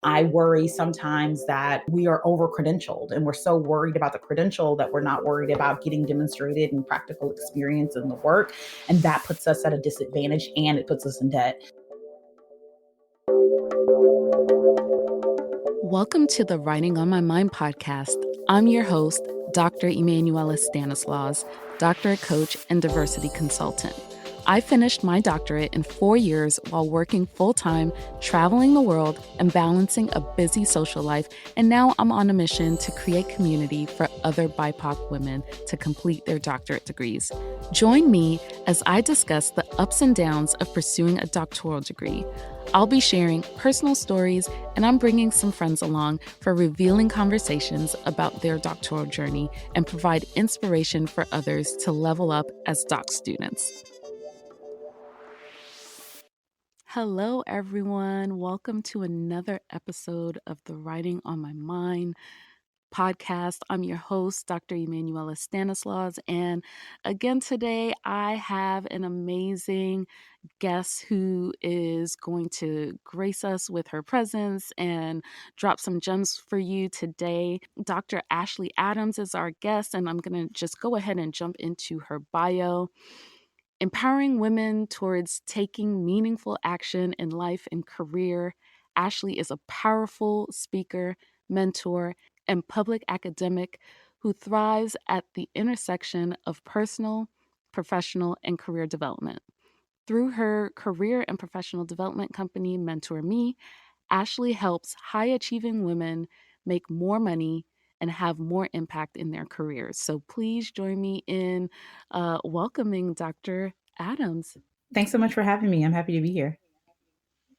I worry sometimes that we are over credentialed and we're so worried about the credential that we're not worried about getting demonstrated and practical experience in the work. And that puts us at a disadvantage and it puts us in debt. Welcome to the Writing on My Mind podcast. I'm your host, Dr. Emanuela Stanislaus, doctorate coach and diversity consultant. I finished my doctorate in 4 years while working full-time, traveling the world, and balancing a busy social life, and now I'm on a mission to create community for other BIPOC women to complete their doctorate degrees. Join me as I discuss the ups and downs of pursuing a doctoral degree. I'll be sharing personal stories, and I'm bringing some friends along for revealing conversations about their doctoral journey and provide inspiration for others to level up as doc students. Hello, everyone. Welcome to another episode of the Writing on My Mind podcast. I'm your host, Dr. Emanuela Stanislaus, and again today I have an amazing guest who is going to grace us with her presence and drop some gems for you today. Dr. Ashley Adams is our guest, and I'm going to just go ahead and jump into her bio. Empowering women towards taking meaningful action in life and career, Ashley is a powerful speaker, mentor, and public academic who thrives at the intersection of personal, professional, and career development. Through her career and professional development company, Mentor Me, Ashley helps high achieving women make more money and have more impact in their careers. So please join me in welcoming Dr. Adams. Thanks so much for having me. I'm happy to be here.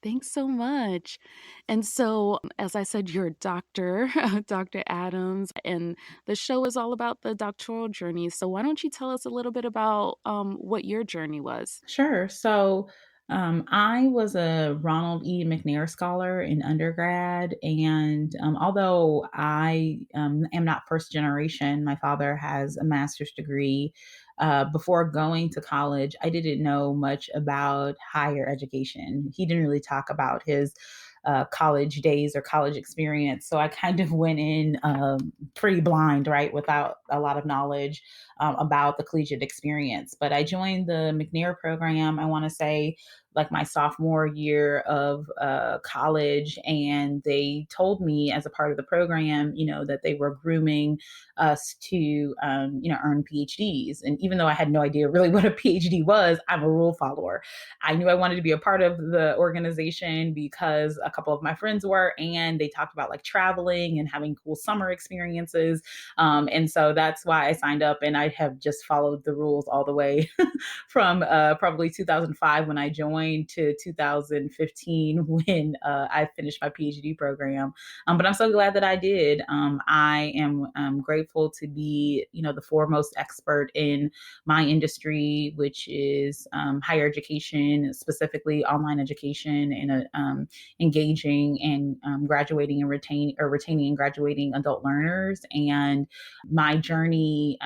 Thanks so much. And so, as I said, you're a doctor, Dr. Adams, and the show is all about the doctoral journey. So, why don't you tell us a little bit about what your journey was? Sure. I was a Ronald E. McNair Scholar in undergrad. And although I am not first generation, my father has a master's degree. Before going to college, I didn't know much about higher education. He didn't really talk about his college days or college experience. So I kind of went in pretty blind, right, without a lot of knowledge about the collegiate experience. But I joined the McNair program, I want to say, like my sophomore year of college. And they told me as a part of the program, that they were grooming us to, earn PhDs. And even though I had no idea really what a PhD was, I'm a rule follower. I knew I wanted to be a part of the organization because a couple of my friends were, and they talked about like traveling and having cool summer experiences. And so that's why I signed up, and I have just followed the rules all the way from probably 2005 when I joined to 2015 when I finished my PhD program. But I'm so glad that I did. I am grateful to be, the foremost expert in my industry, which is higher education, specifically online education, and engaging and graduating and retaining and graduating adult learners. And my journey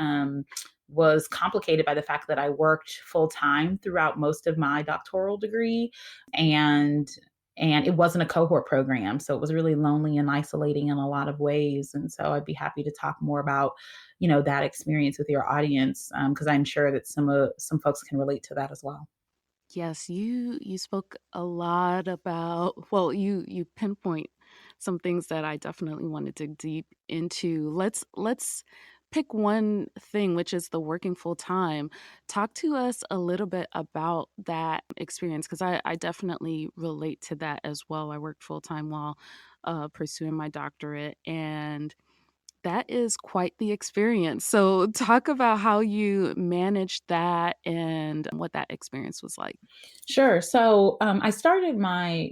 was complicated by the fact that I worked full time throughout most of my doctoral degree, and it wasn't a cohort program, so it was really lonely and isolating in a lot of ways. And so I'd be happy to talk more about, that experience with your audience, because I'm sure that some folks can relate to that as well. Yes, you spoke a lot about, well, you pinpoint some things that I definitely want to dig deep into. Let's pick one thing, which is the working full time. Talk to us a little bit about that experience, because I definitely relate to that as well. I worked full time while pursuing my doctorate, and that is quite the experience. So talk about how you managed that and what that experience was like. Sure. So when I started my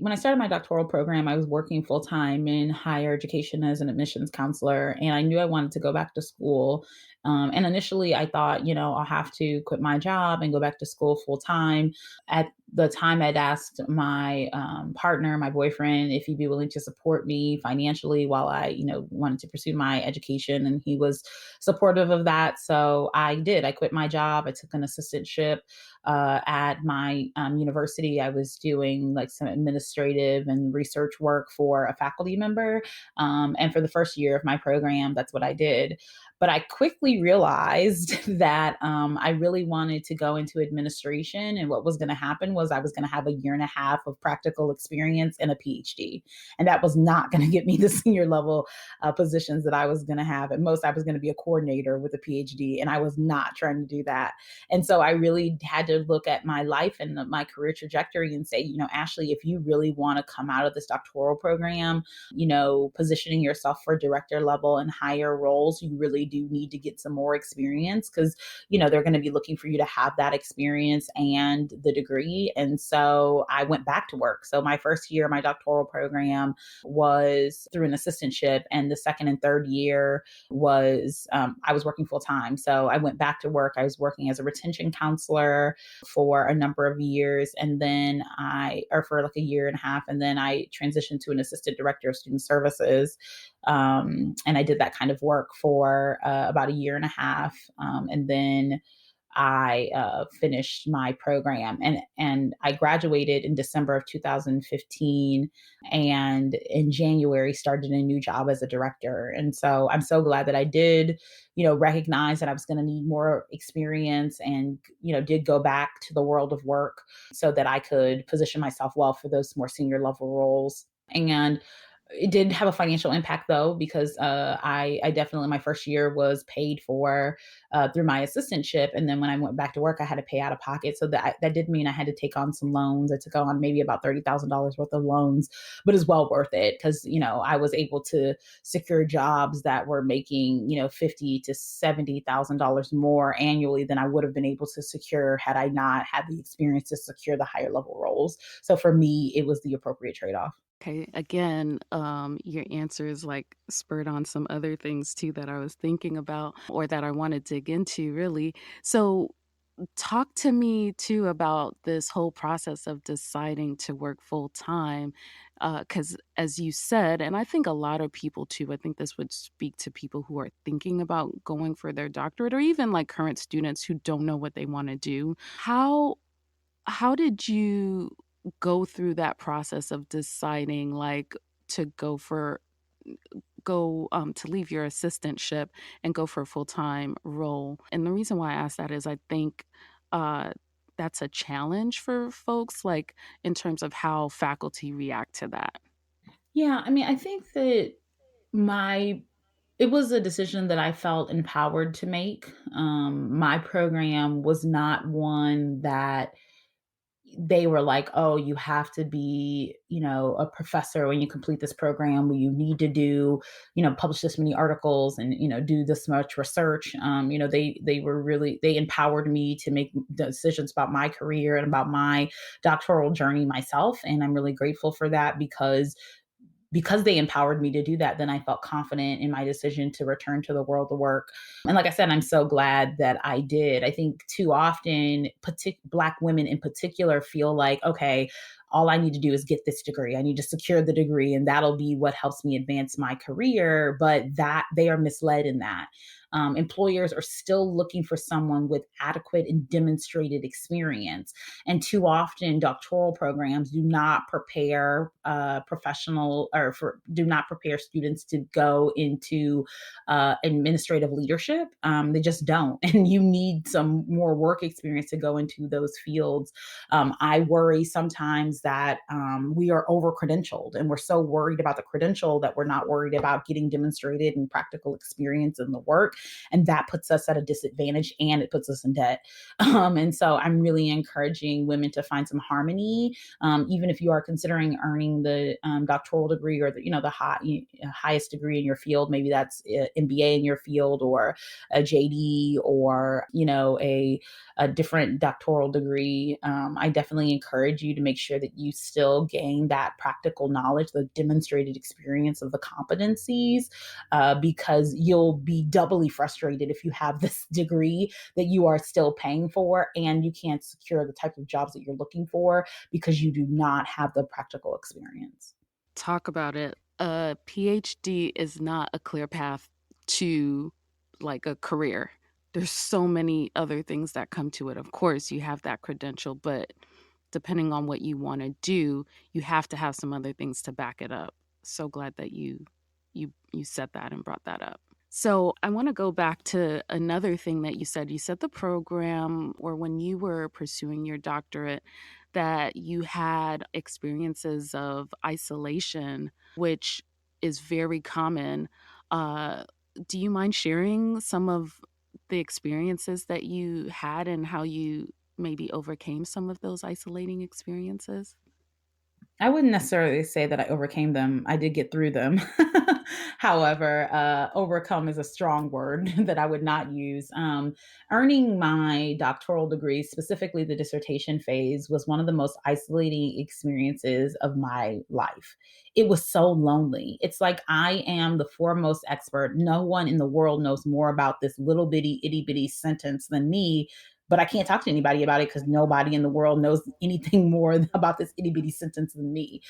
doctoral program, I was working full time in higher education as an admissions counselor, and I knew I wanted to go back to school. And initially, I thought, I'll have to quit my job and go back to school full time. At the time I'd asked my partner, my boyfriend, if he'd be willing to support me financially while I, wanted to pursue my education, and he was supportive of that. So I did. I quit my job. I took an assistantship at my university. I was doing like some administrative and research work for a faculty member, and for the first year of my program, that's what I did. But I quickly realized that I really wanted to go into administration. And what was going to happen was I was going to have a year and a half of practical experience and a PhD. And that was not going to get me the senior level positions that I was going to have. At most, I was going to be a coordinator with a PhD. And I was not trying to do that. And so I really had to look at my life and my career trajectory and say, Ashley, if you really want to come out of this doctoral program, positioning yourself for director level and higher roles, you really do need to get some more experience because, they're going to be looking for you to have that experience and the degree. And so I went back to work. So my first year, my doctoral program was through an assistantship, and the second and third year was I was working full time. So I went back to work. I was working as a retention counselor for a number of years, and then or for like a year and a half, and then I transitioned to an assistant director of student services. And I did that kind of work for about a year and a half. And then I finished my program, and I graduated in December of 2015, and in January started a new job as a director. And so I'm so glad that I did, recognize that I was going to need more experience, and did go back to the world of work so that I could position myself well for those more senior level roles. And it did have a financial impact though, because I definitely my first year was paid for through my assistantship, and then when I went back to work, I had to pay out of pocket. So that did mean I had to take on some loans. I took on maybe about $30,000 worth of loans, but it's well worth it because I was able to secure jobs that were making $50,000 to $70,000 more annually than I would have been able to secure had I not had the experience to secure the higher level roles. So for me, it was the appropriate trade off. Okay, again, your answers like spurred on some other things too that I was thinking about or that I want to dig into really. So, talk to me too about this whole process of deciding to work full time. Because, as you said, and I think a lot of people too, I think this would speak to people who are thinking about going for their doctorate or even like current students who don't know what they want to do. How did you go through that process of deciding, like, to to leave your assistantship and go for a full-time role? And the reason why I ask that is I think, uh, that's a challenge for folks, like, in terms of how faculty react to that. Yeah, I mean, I think that my it was a decision that I felt empowered to make. My program was not one that they were like, "Oh, you have to be, a professor when you complete this program. Where you need to do, publish this many articles and do this much research." They were really they empowered me to make decisions about my career and about my doctoral journey myself, and I'm really grateful for that because they empowered me to do that, then I felt confident in my decision to return to the world of work. And like I said, I'm so glad that I did. I think too often, Black women in particular feel like, okay, all I need to do is get this degree. I need to secure the degree, and that'll be what helps me advance my career. But that they are misled in that. Employers are still looking for someone with adequate and demonstrated experience. And too often, doctoral programs do not prepare do not prepare students to go into administrative leadership. They just don't, and you need some more work experience to go into those fields. I worry sometimes that we are over credentialed, and we're so worried about the credential that we're not worried about getting demonstrated and practical experience in the work, and that puts us at a disadvantage and it puts us in debt. And so I'm really encouraging women to find some harmony, even if you are considering earning the doctoral degree or the highest degree in your field. Maybe that's MBA in your field, or a JD, or a different doctoral degree. I definitely encourage you to make sure that that you still gain that practical knowledge, the demonstrated experience of the competencies, because you'll be doubly frustrated if you have this degree that you are still paying for and you can't secure the type of jobs that you're looking for because you do not have the practical experience. Talk about it. A PhD is not a clear path to like a career. There's so many other things that come to it. Of course, you have that credential, but depending on what you want to do, you have to have some other things to back it up. So glad that you said that and brought that up. So I want to go back to another thing that you said. You said the program or when you were pursuing your doctorate that you had experiences of isolation, which is very common. Uh, do you mind sharing some of the experiences that you had and how you maybe overcame some of those isolating experiences? I wouldn't necessarily say that I overcame them. I did get through them. However, overcome is a strong word that I would not use. Earning my doctoral degree, specifically the dissertation phase, was one of the most isolating experiences of my life. It was so lonely. It's like I am the foremost expert. No one in the world knows more about this little bitty, itty bitty sentence than me, but I can't talk to anybody about it because nobody in the world knows anything more about this itty bitty sentence than me.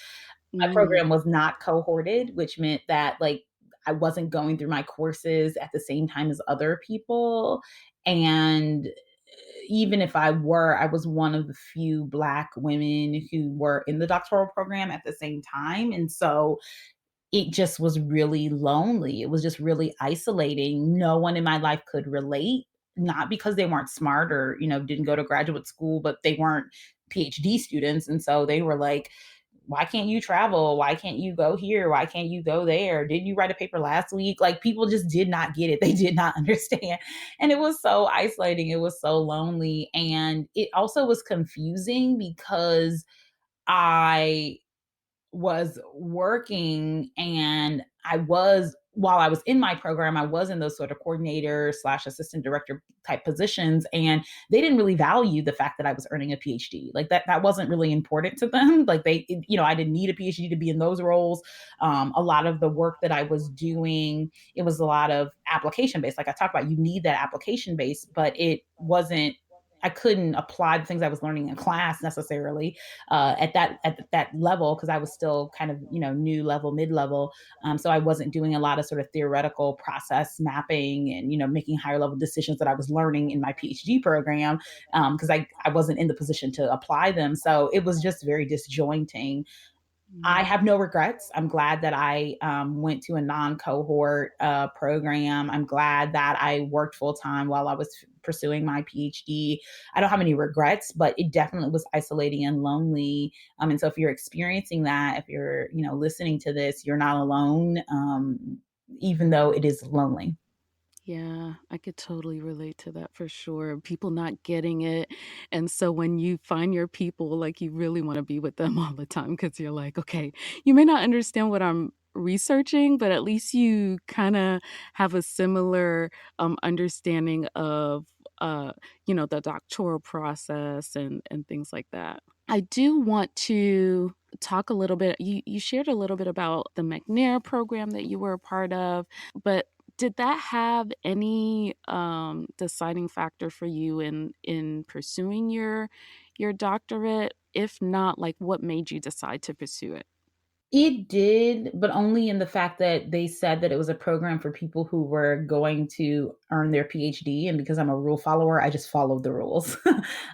My Mm, program was not cohorted, which meant that like I wasn't going through my courses at the same time as other people. And even if I were, I was one of the few Black women who were in the doctoral program at the same time. And so it just was really lonely. It was just really isolating. No one in my life could relate, not because they weren't smart or, didn't go to graduate school, but they weren't PhD students. And so they were like, why can't you travel? Why can't you go here? Why can't you go there? Did you write a paper last week? Like people just did not get it. They did not understand. And it was so isolating. It was so lonely. And it also was confusing because I was working and while I was in my program, I was in those sort of coordinator slash assistant director type positions. And they didn't really value the fact that I was earning a PhD. Like that wasn't really important to them. Like I didn't need a PhD to be in those roles. A lot of the work that I was doing, it was a lot of application based. Like I talked about, you need that application base, but I couldn't apply the things I was learning in class necessarily at that level because I was still kind of new level, mid level. So I wasn't doing a lot of sort of theoretical process mapping and making higher level decisions that I was learning in my PhD program because I wasn't in the position to apply them. So it was just very disjointing. I mm. have no regrets. I'm glad that I went to a non cohort program. I'm glad that I worked full time while I was pursuing my PhD. I don't have any regrets, but it definitely was isolating and lonely. And so if you're experiencing that, if you're, listening to this, you're not alone, even though it is lonely. Yeah, I could totally relate to that for sure. People not getting it. And so when you find your people, like you really want to be with them all the time because you're like, okay, you may not understand what I'm researching, but at least you kind of have a similar understanding of the doctoral process and things like that. I do want to talk a little bit. You shared a little bit about the McNair program that you were a part of, but did that have any deciding factor for you in pursuing your doctorate? If not, like what made you decide to pursue it? It did, but only in the fact that they said that it was a program for people who were going to earn their PhD. And because I'm a rule follower, I just followed the rules.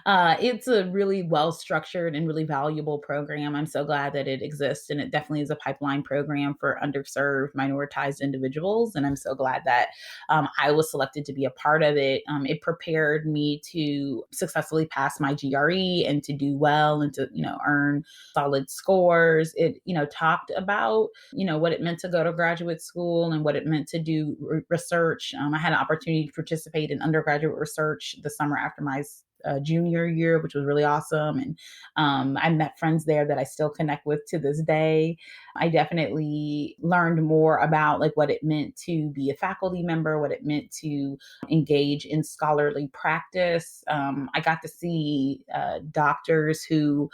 It's a really well structured and really valuable program. I'm so glad that it exists. And it definitely is a pipeline program for underserved, minoritized individuals. And I'm so glad that I was selected to be a part of it. It prepared me to successfully pass my GRE and to do well and to, earn solid scores. It, talked about, what it meant to go to graduate school and what it meant to do research. I had an opportunity to participate in undergraduate research the summer after my junior year, which was really awesome. And I met friends there that I still connect with to this day. I definitely learned more about like what it meant to be a faculty member, what it meant to engage in scholarly practice. I got to see doctors who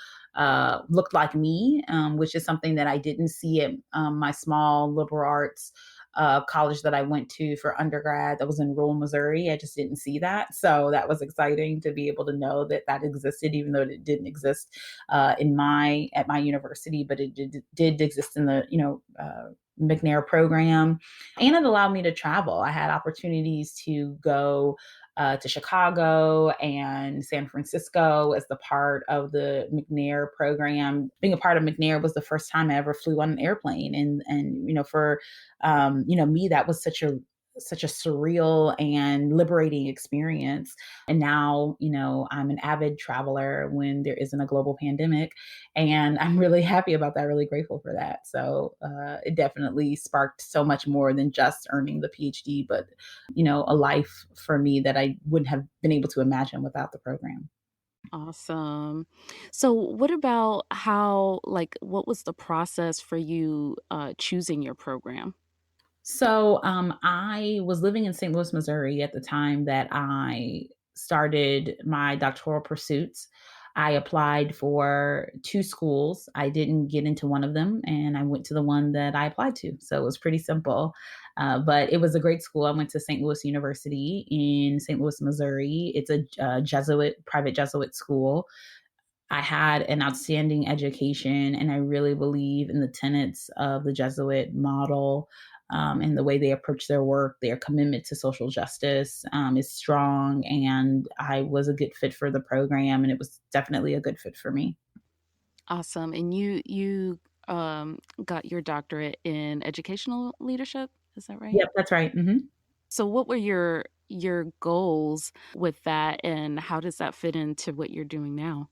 looked like me, which is something that I didn't see at my small liberal arts college that I went to for undergrad that was in rural Missouri. I just didn't see that. So that was exciting to be able to know that that existed, even though it didn't exist at my university, but it did exist in the, McNair program. And it allowed me to travel. I had opportunities to go to Chicago and San Francisco as the part of the McNair program. Being a part of McNair was the first time I ever flew on an airplane, and for me, that was such a surreal and liberating experience. And now, I'm an avid traveler when there isn't a global pandemic. And I'm really happy about that, really grateful for that. So it definitely sparked so much more than just earning the PhD, but, a life for me that I wouldn't have been able to imagine without the program. Awesome. So what about what was the process for you choosing your program? So I was living in St. Louis, Missouri at the time that I started my doctoral pursuits. I applied for two schools. I didn't get into one of them, and I went to the one that I applied to. So it was pretty simple. But it was a great school. I went to St. Louis University in St. Louis, Missouri. It's a private Jesuit school. I had an outstanding education, and I really believe in the tenets of the Jesuit model, and the way they approach their work. Their commitment to social justice is strong, and I was a good fit for the program, and it was definitely a good fit for me. Awesome. And you got your doctorate in educational leadership, is that right? Yep, that's right. So what were your goals with that, and how does that fit into what you're doing now?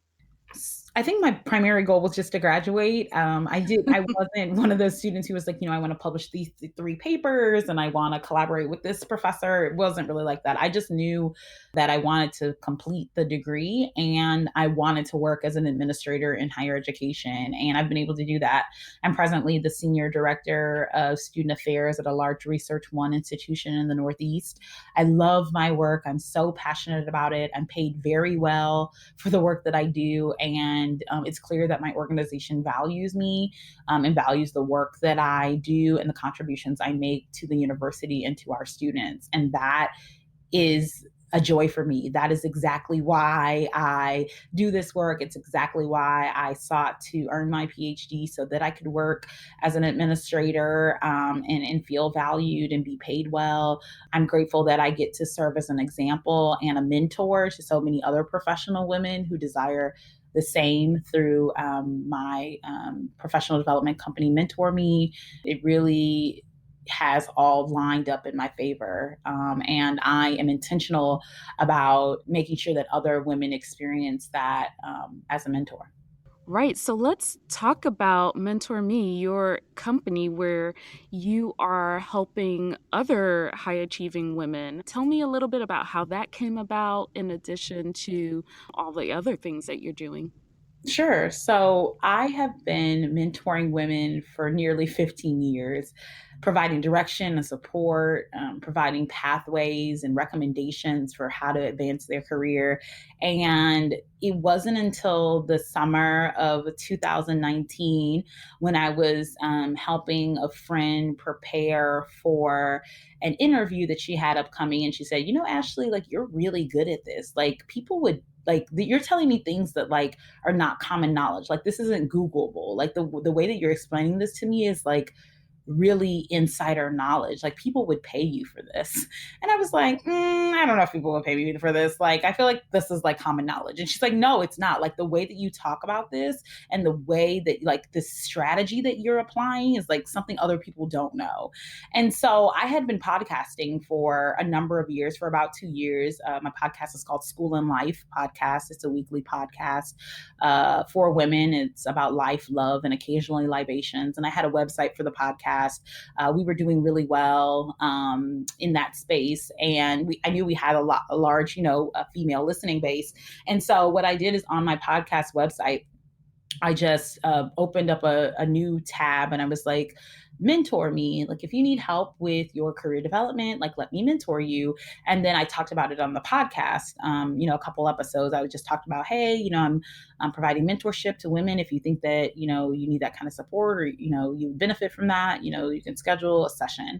I think my primary goal was just to graduate. I wasn't one of those students who was like, I want to publish these three papers and I want to collaborate with this professor. It wasn't really like that. I just knew that I wanted to complete the degree and I wanted to work as an administrator in higher education. And I've been able to do that. I'm presently the senior director of student affairs at a large Research One institution in the Northeast. I love my work. I'm so passionate about it. I'm paid very well for the work that I do. And it's clear that my organization values me, and values the work that I do and the contributions I make to the university and to our students. And that is a joy for me. That is exactly why I do this work. It's exactly why I sought to earn my PhD so that I could work as an administrator, and feel valued and be paid well. I'm grateful that I get to serve as an example and a mentor to so many other professional women who desire the same through my professional development company, Mentor Me. It really has all lined up in my favor. And I am intentional about making sure that other women experience that as a mentor. Right. So let's talk about Mentor Me, your company where you are helping other high achieving women. Tell me a little bit about how that came about in addition to all the other things that you're doing. Sure. So I have been mentoring women for nearly 15 years, providing direction and support, providing pathways and recommendations for how to advance their career. And it wasn't until the summer of 2019 when I was helping a friend prepare for an interview that she had upcoming. And she said, Ashley, like, you're really good at this. Like, people would you're telling me things that like are not common knowledge. Like this isn't Googleable. Like the way that you're explaining this to me is like really insider knowledge. Like people would pay you for this. And I was like, I don't know if people would pay me for this. Like, I feel like this is like common knowledge. And she's like, no, it's not. Like the way that you talk about this and the way that like the strategy that you're applying is like something other people don't know. And so I had been podcasting for a number of years, for about 2 years. My podcast is called Schoolin Life podcast. It's a weekly podcast for women. It's about life, love, and occasionally libations. And I had a website for the podcast. We were doing really well in that space, and I knew we had a large, a female listening base. And so what I did is on my podcast website, I just opened up a new tab and I was like, mentor me. Like, if you need help with your career development, like, let me mentor you. And then I talked about it on the podcast, a couple episodes. I would just talked about, hey, I'm providing mentorship to women. If you think that, you need that kind of support, or, you benefit from that, you can schedule a session.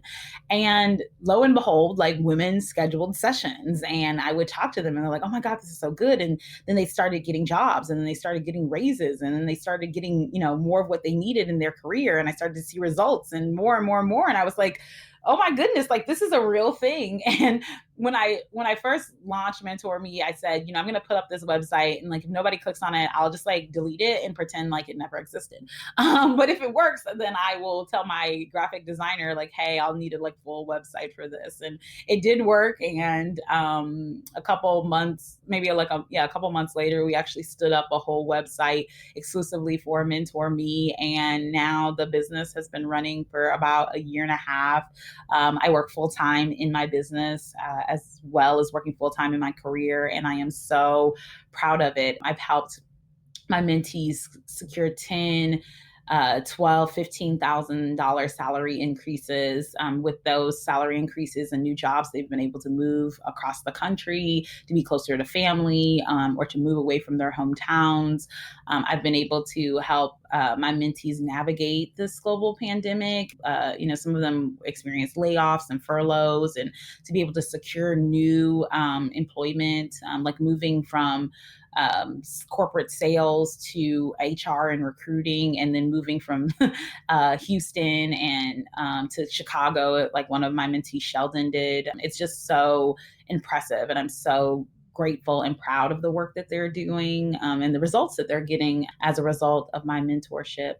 And lo and behold, like, women scheduled sessions, and I would talk to them and they're like, oh my God, this is so good. And then they started getting jobs, and then they started getting raises, and then they started getting, more of what they needed in their career. And I started to see results and more and more and more. And I was like, oh my goodness, like, this is a real thing. And when I first launched Mentor Me, I said, I'm going to put up this website, and like, if nobody clicks on it, I'll just like delete it and pretend like it never existed. But if it works, then I will tell my graphic designer, like, hey, I'll need a like full website for this. And it did work. And a couple months, maybe a couple months later, we actually stood up a whole website exclusively for Mentor Me. And now the business has been running for about a year and a half. I work full time in my business, as well as working full time in my career. And I am so proud of it. I've helped my mentees secure 10, 12, $15,000 salary increases. With those salary increases and new jobs, they've been able to move across the country to be closer to family, or to move away from their hometowns. I've been able to help my mentees navigate this global pandemic. Some of them experienced layoffs and furloughs, and to be able to secure new employment, like moving from corporate sales to HR and recruiting, and then moving from Houston and to Chicago, like one of my mentees, Sheldon, did. It's just so impressive, and I'm so grateful and proud of the work that they're doing, and the results that they're getting as a result of my mentorship.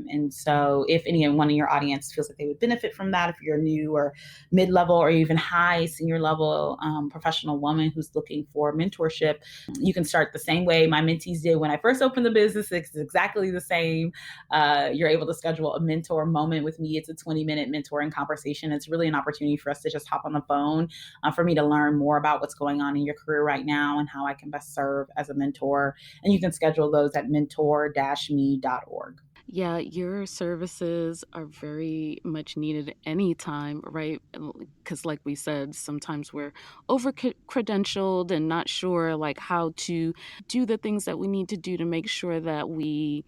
And so if anyone in your audience feels like they would benefit from that, if you're a new or mid-level or even high senior level professional woman who's looking for mentorship, you can start the same way my mentees did when I first opened the business. It's exactly the same. You're able to schedule a mentor moment with me. It's a 20-minute mentoring conversation. It's really an opportunity for us to just hop on the phone, for me to learn more about what's going on in your career right now and how I can best serve as a mentor. And you can schedule those at mentor-me.org. Yeah, your services are very much needed anytime, right? Because, like we said, sometimes we're over credentialed and not sure like how to do the things that we need to do to make sure that we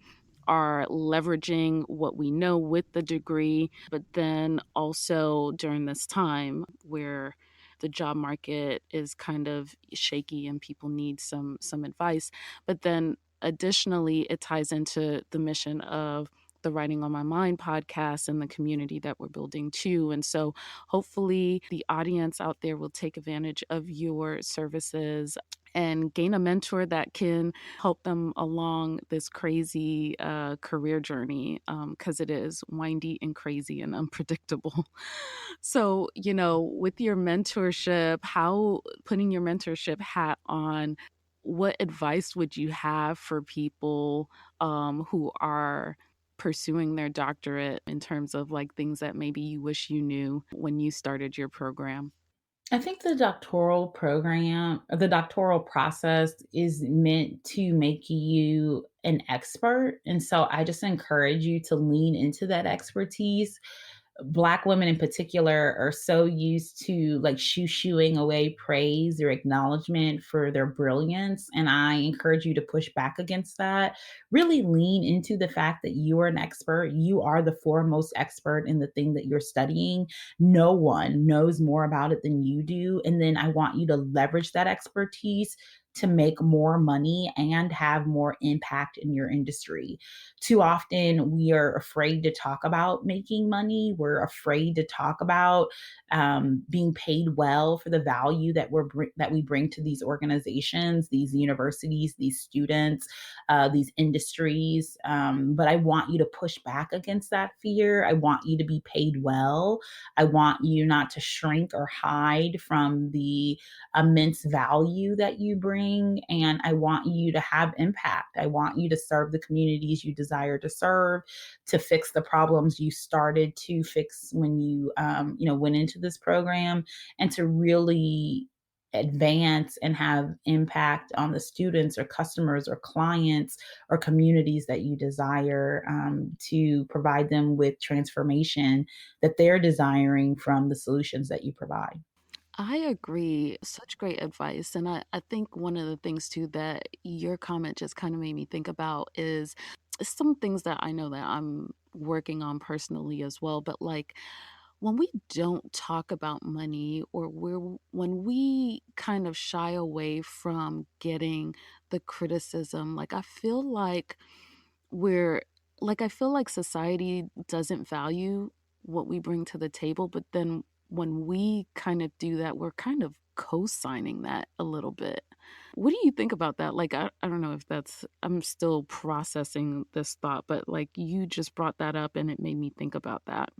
are leveraging what we know with the degree. But then also during this time where the job market is kind of shaky and people need some advice, but then additionally, it ties into the mission of the Writing on My Mind podcast and the community that we're building too. And so hopefully the audience out there will take advantage of your services and gain a mentor that can help them along this crazy career journey, because it is windy and crazy and unpredictable. So, with your mentorship, how putting your mentorship hat on, what advice would you have for people who are pursuing their doctorate in terms of like things that maybe you wish you knew when you started your program? I think the doctoral process is meant to make you an expert. And so I just encourage you to lean into that expertise. Black women in particular are so used to like shooing away praise or acknowledgement for their brilliance. And I encourage you to push back against that. Really lean into the fact that you are an expert. You are the foremost expert in the thing that you're studying. No one knows more about it than you do. And then I want you to leverage that expertise to make more money and have more impact in your industry. Too often, we are afraid to talk about making money. We're afraid to talk about being paid well for the value that we bring to these organizations, these universities, these students, these industries. But I want you to push back against that fear. I want you to be paid well. I want you not to shrink or hide from the immense value that you bring. And I want you to have impact. I want you to serve the communities you desire to serve, to fix the problems you started to fix when you went into this program, and to really advance and have impact on the students or customers or clients or communities that you desire, to provide them with transformation that they're desiring from the solutions that you provide. I agree. Such great advice. And I think one of the things too that your comment just kind of made me think about is some things that I know that I'm working on personally as well. But like when we don't talk about money, or when we kind of shy away from getting the criticism, like I feel like we're I feel like society doesn't value what we bring to the table, but then when we kind of do that, we're kind of co-signing that a little bit. What do you think about that? Like, I don't know if that's, I'm still processing this thought, but like you just brought that up and it made me think about that.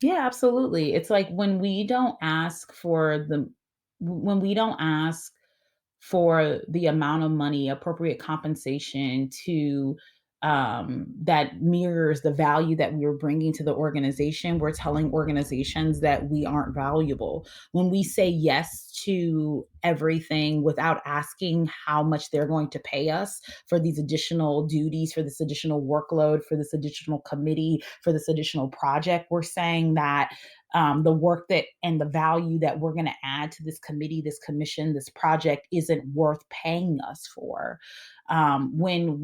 Yeah, absolutely. It's like when we don't ask for the amount of money, appropriate compensation to that mirrors the value that we are bringing to the organization. We're telling organizations that we aren't valuable. When we say yes to everything without asking how much they're going to pay us for these additional duties, for this additional workload, for this additional committee, for this additional project, we're saying that the work that and the value that we're going to add to this committee, this commission, this project isn't worth paying us for. When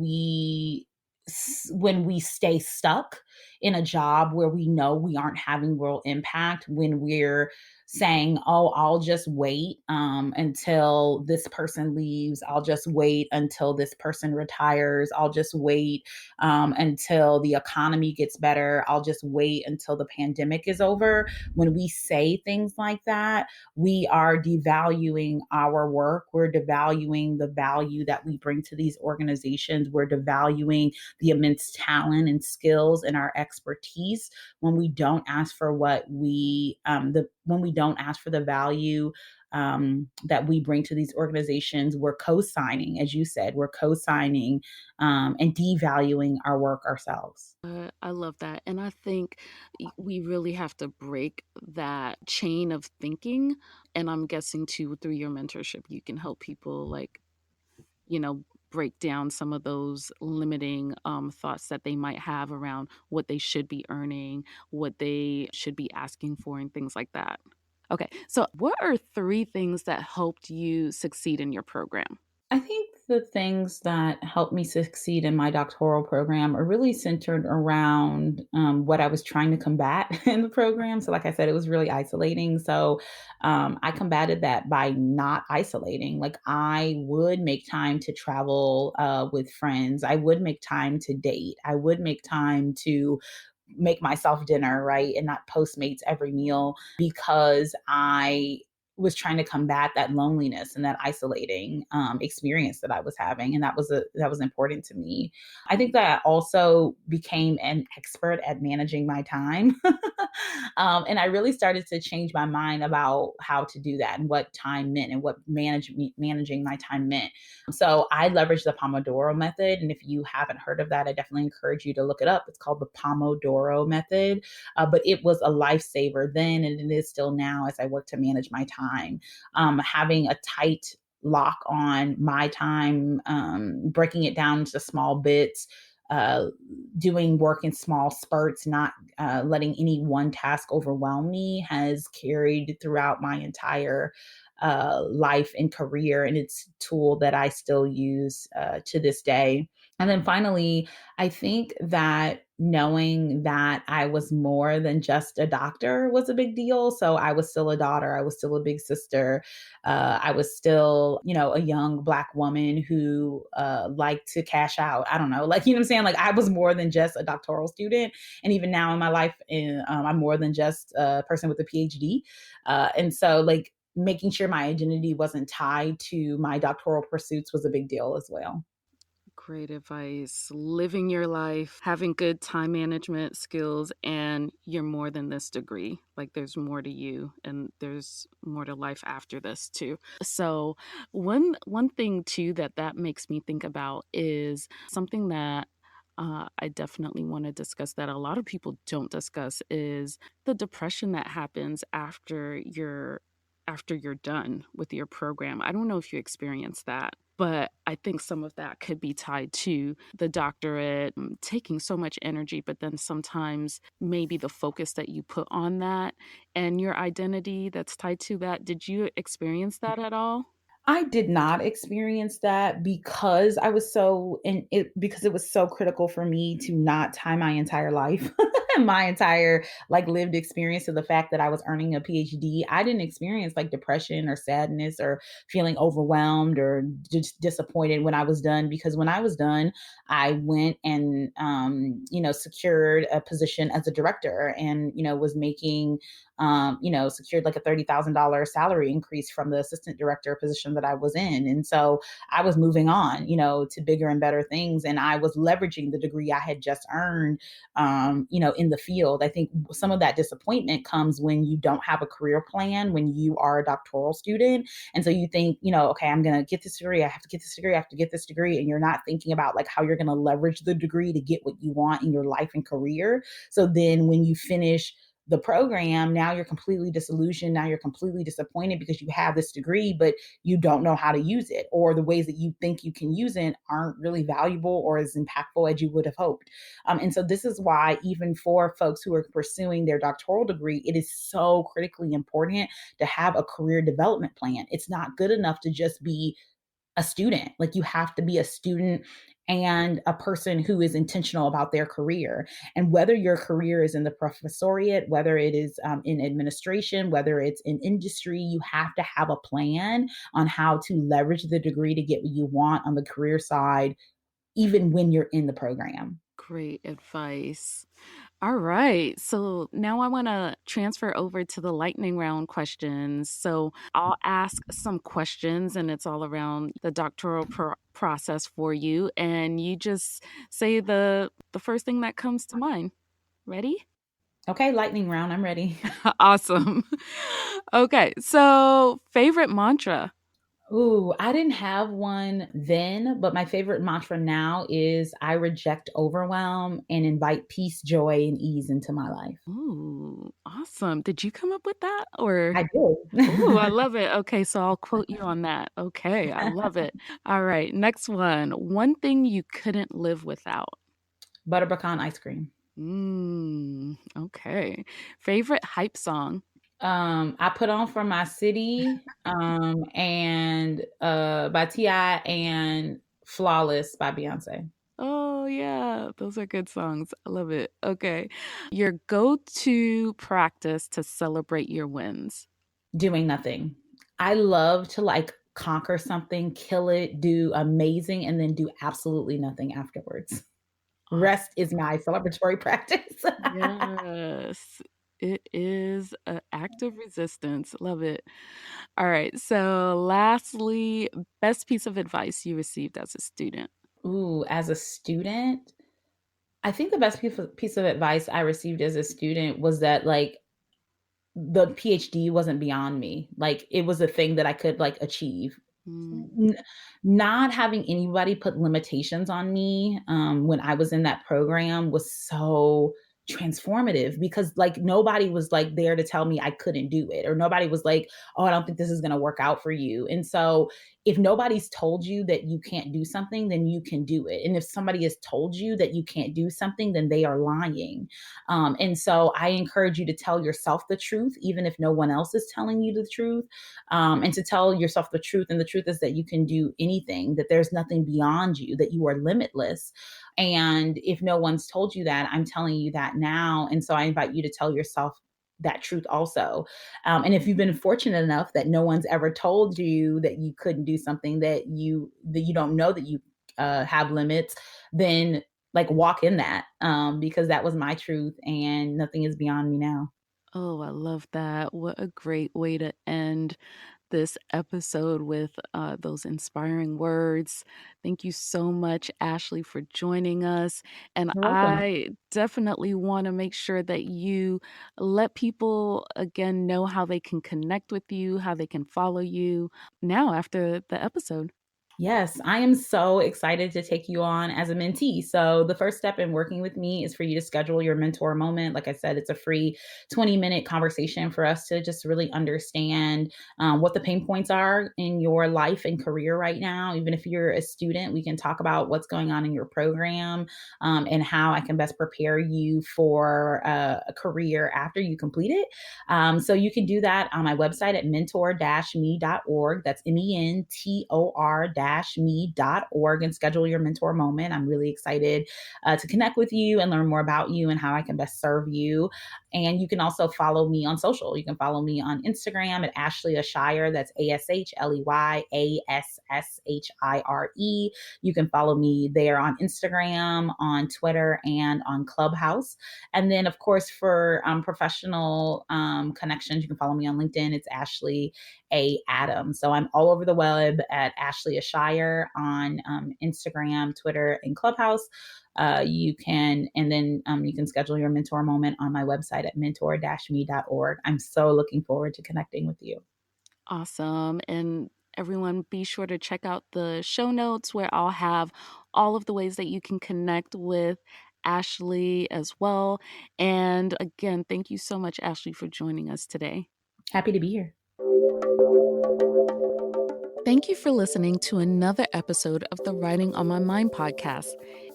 we stay stuck in a job where we know we aren't having real impact, when we're saying, oh, I'll just wait until this person leaves, I'll just wait until this person retires, I'll just wait until the economy gets better, I'll just wait until the pandemic is over. When we say things like that, we are devaluing our work. We're devaluing the value that we bring to these organizations. We're devaluing the immense talent and skills and our expertise when we don't ask for when we don't ask for the value that we bring to these organizations. We're co-signing, as you said, we're co-signing and devaluing our work ourselves. I love that. And I think we really have to break that chain of thinking. And I'm guessing too, through your mentorship, you can help people you know, break down some of those limiting thoughts that they might have around what they should be earning, what they should be asking for, and things like that. Okay, so what are three things that helped you succeed in your program? I think the things that helped me succeed in my doctoral program are really centered around what I was trying to combat in the program. So, like I said, it was really isolating. So, I combated that by not isolating. Like, I would make time to travel with friends, I would make time to date, I would make time to make myself dinner, right? And not Postmates every meal because I was trying to combat that loneliness and that isolating experience that I was having, and that was important to me. I think that I also became an expert at managing my time, and I really started to change my mind about how to do that and what time meant and what managing my time meant. So I leveraged the Pomodoro method, and if you haven't heard of that, I definitely encourage you to look it up. It's called the Pomodoro method, but it was a lifesaver then, and it is still now as I work to manage my time. Having a tight lock on my time, breaking it down into small bits, uh, doing work in small spurts, not letting any one task overwhelm me, has carried throughout my entire life and career. And it's a tool that I still use to this day. And then finally, I think that knowing that I was more than just a doctor was a big deal. So I was still a daughter, I was still a big sister, I was still, a young Black woman who liked to cash out. I don't know, like, you know what I'm saying? Like, I was more than just a doctoral student. And even now in my life, I'm more than just a person with a PhD. And so, like, making sure my identity wasn't tied to my doctoral pursuits was a big deal as well. Great advice. Living your life, having good time management skills, and you're more than this degree. Like there's more to you and there's more to life after this too. So, one thing too that makes me think about is something that I definitely want to discuss that a lot of people don't discuss is the depression that happens after after you're done with your program. I don't know if you experienced that, but I think some of that could be tied to the doctorate, taking so much energy, but then sometimes maybe the focus that you put on that and your identity that's tied to that. Did you experience that at all? I did not experience that because I was so in it because it was so critical for me to not tie my entire life, my entire like lived experience to the fact that I was earning a PhD. I didn't experience like depression or sadness or feeling overwhelmed or just disappointed when I was done because when I was done, I went and secured a position as a director and was making secured like a $30,000 salary increase from the assistant director position that I was in. And so I was moving on, to bigger and better things. And I was leveraging the degree I had just earned, in the field. I think some of that disappointment comes when you don't have a career plan, when you are a doctoral student. And so you think, okay, I'm going to get this degree. I have to get this degree. I have to get this degree. And you're not thinking about like how you're going to leverage the degree to get what you want in your life and career. So then when you finish the program, now you're completely disillusioned. Now you're completely disappointed because you have this degree, but you don't know how to use it, or the ways that you think you can use it aren't really valuable or as impactful as you would have hoped. And so, this is why, even for folks who are pursuing their doctoral degree, it is so critically important to have a career development plan. It's not good enough to just be a student. Like you have to be a student and a person who is intentional about their career. And whether your career is in the professoriate, whether it is in administration, whether it's in industry, you have to have a plan on how to leverage the degree to get what you want on the career side, even when you're in the program. Great advice. All right. So now I want to transfer over to the lightning round questions. So I'll ask some questions, and it's all around the doctoral process for you. And you just say the first thing that comes to mind. Ready? Okay, lightning round, I'm ready. Awesome. Okay. So favorite mantra. Ooh, I didn't have one then, but my favorite mantra now is I reject overwhelm and invite peace, joy, and ease into my life. Ooh, awesome. Did you come up with that or? I do. Ooh, I love it. Okay, so I'll quote you on that. Okay, I love it. All right, next one. One thing you couldn't live without. Butter pecan ice cream. Okay. Favorite hype song? I put on for my city, and by T.I. and Flawless by Beyonce. Oh, yeah, those are good songs. I love it. Okay. Your go-to practice to celebrate your wins. Doing nothing. I love to like conquer something, kill it, do amazing, and then do absolutely nothing afterwards. Rest Awesome. is my celebratory practice. Yes. It is an act of resistance. Love it. All right. So, lastly, best piece of advice you received as a student. Ooh, as a student, I think the best piece of advice I received as a student was that like the PhD wasn't beyond me. Like it was a thing that I could like achieve. Mm, N- Not having anybody put limitations on me when I was in that program was so transformative because like nobody was like there to tell me I couldn't do it, or nobody was like, oh, I don't think this is going to work out for you. And so if nobody's told you that you can't do something, then you can do it. And if somebody has told you that you can't do something, then they are lying. And so I encourage you to tell yourself the truth, even if no one else is telling you the truth, and to tell yourself the truth. And the truth is that you can do anything, that there's nothing beyond you, that you are limitless. And if no one's told you that, I'm telling you that now. And so I invite you to tell yourself that truth also. And if you've been fortunate enough that no one's ever told you that you couldn't do something, that you don't know that you have limits, then like walk in that, because that was my truth and nothing is beyond me now. oh, I love that. What a great way to end this episode with those inspiring words. Thank you so much, Ashley, for joining us. And You're welcome. I definitely want to make sure that you let people again know how they can connect with you, how they can follow you now after the episode. Yes, I am so excited to take you on as a mentee. So, the first step in working with me is for you to schedule your mentor moment. Like I said, it's a free 20-minute conversation for us to just really understand what the pain points are in your life and career right now. Even if you're a student, we can talk about what's going on in your program and how I can best prepare you for a career after you complete it. So you can do that on my website at mentor-me.org. That's mentor-me.org and schedule your mentor moment. I'm really excited to connect with you and learn more about you and how I can best serve you. And you can also follow me on social. You can follow me on Instagram at Ashley Ashire. That's ASHLEYASSHIRE. You can follow me there on Instagram, on Twitter, and on Clubhouse. And then, of course, for professional connections, you can follow me on LinkedIn. It's Ashley A. Adams. So I'm all over the web at Ashley Ashire on Instagram, Twitter, and Clubhouse. You can schedule your mentor moment on my website at mentor-me.org. I'm so looking forward to connecting with you. Awesome. And everyone, be sure to check out the show notes where I'll have all of the ways that you can connect with Ashley as well. And again, thank you so much, Ashley, for joining us today. Happy to be here. Thank you for listening to another episode of the Writing on My Mind podcast.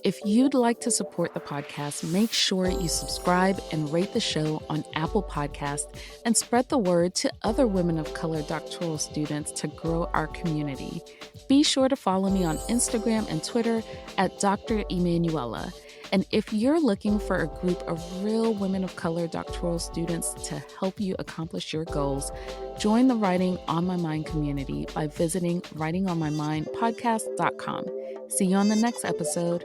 If you'd like to support the podcast, make sure you subscribe and rate the show on Apple Podcasts and spread the word to other women of color doctoral students to grow our community. Be sure to follow me on Instagram and Twitter at Dr. Emanuela. And if you're looking for a group of real women of color doctoral students to help you accomplish your goals, join the Writing on My Mind community by visiting writingonmymindpodcast.com. See you on the next episode.